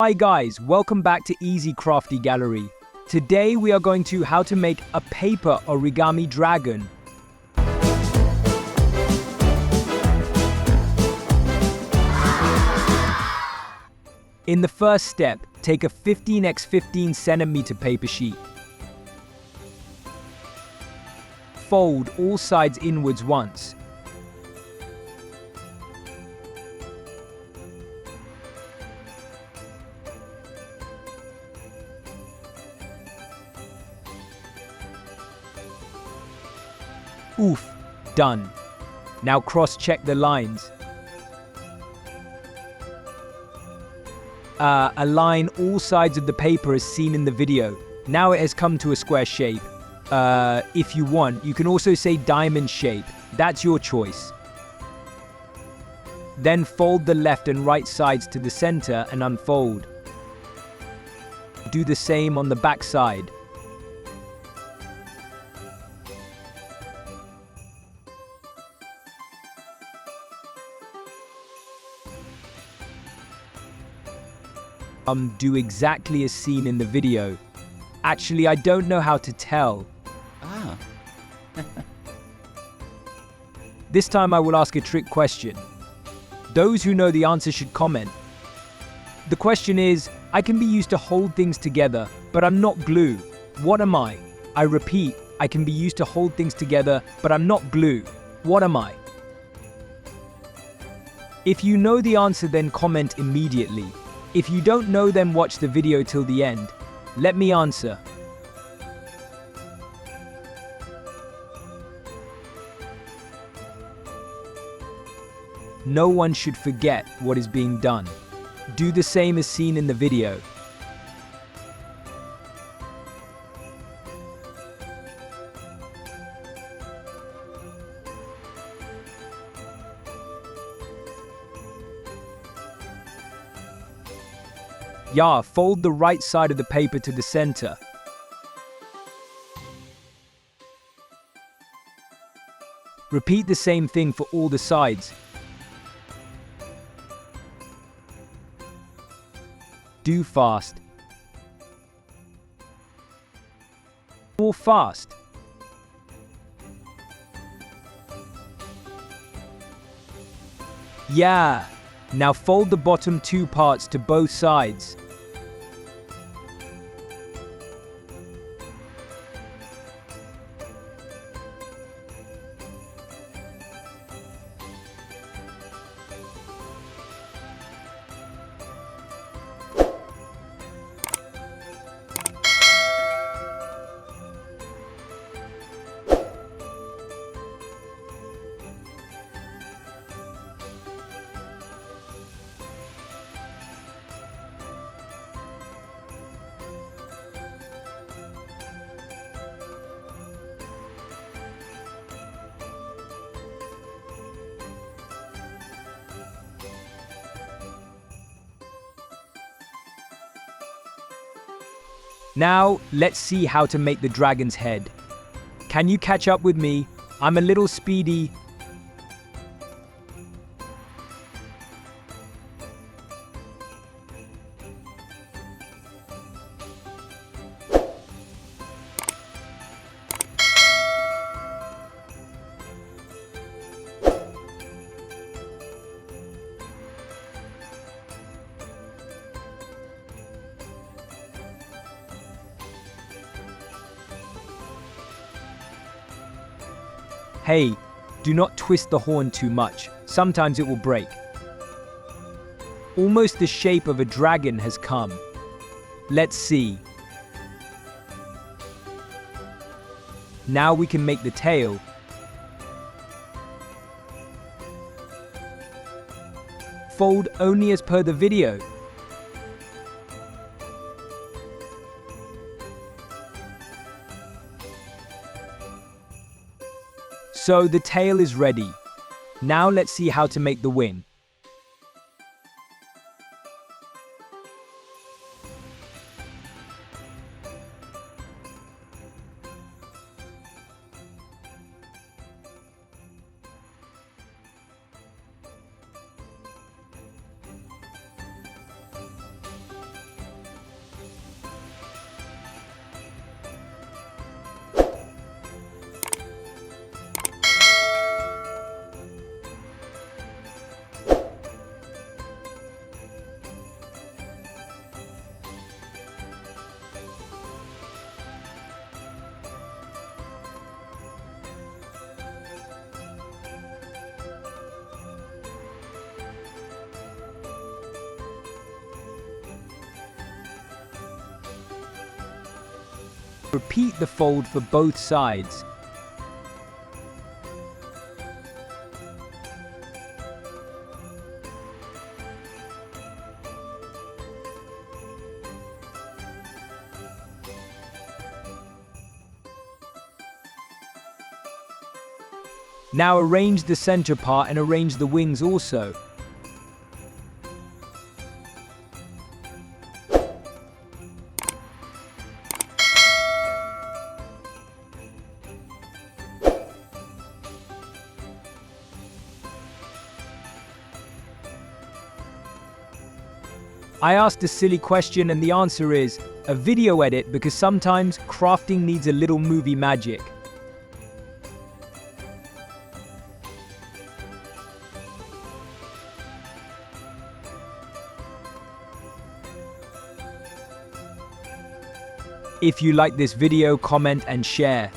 Hi guys, welcome back to Easy Crafty Gallery. Today we are going to how to make a paper origami dragon. In the first step, take a 15x15 centimeter paper sheet. Fold all sides inwards once. Oof, done. Now cross-check the lines. Align all sides of the paper as seen in the video. Now it has come to a square shape. If you want, you can also say diamond shape. That's your choice. Then fold the left and right sides to the center and unfold. Do the same on the back side. Do exactly as seen in the video. Actually, I don't know how to tell. This time I will ask a trick question. Those who know the answer should comment. The question is, I can be used to hold things together, but I'm not glue. What am I? I repeat, I can be used to hold things together, but I'm not glue. What am I? If you know the answer, then comment immediately. If you don't know, then watch the video till the end. Let me answer. No one should forget what is being done. Do the same as seen in the video. Fold the right side of the paper to the center. Repeat the same thing for all the sides. Do fast. More fast. Now fold the bottom two parts to both sides. Now, let's see how to make the dragon's head. Can you catch up with me? I'm a little speedy. Hey, do not twist the horn too much. Sometimes it will break. Almost the shape of a dragon has come. Let's see. Now we can make the tail. Fold only as per the video. So the tail is ready. Now let's see how to make the wing. Repeat the fold for both sides. Now arrange the center part and arrange the wings also. I asked a silly question and the answer is a video edit, because sometimes crafting needs a little movie magic. If you like this video, comment and share.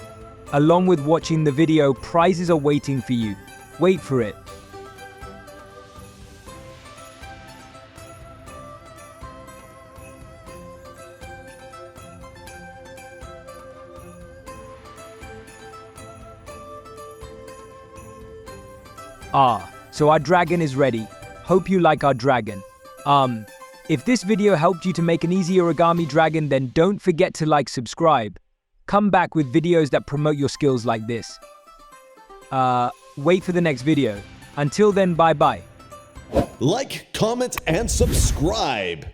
Along with watching the video, prizes are waiting for you. Wait for it. So our dragon is ready. Hope you like our dragon. If this video helped you to make an easy origami dragon, then don't forget to subscribe. Come back with videos that promote your skills like this. Wait for the next video. Until then, bye-bye. Like, comment, and subscribe.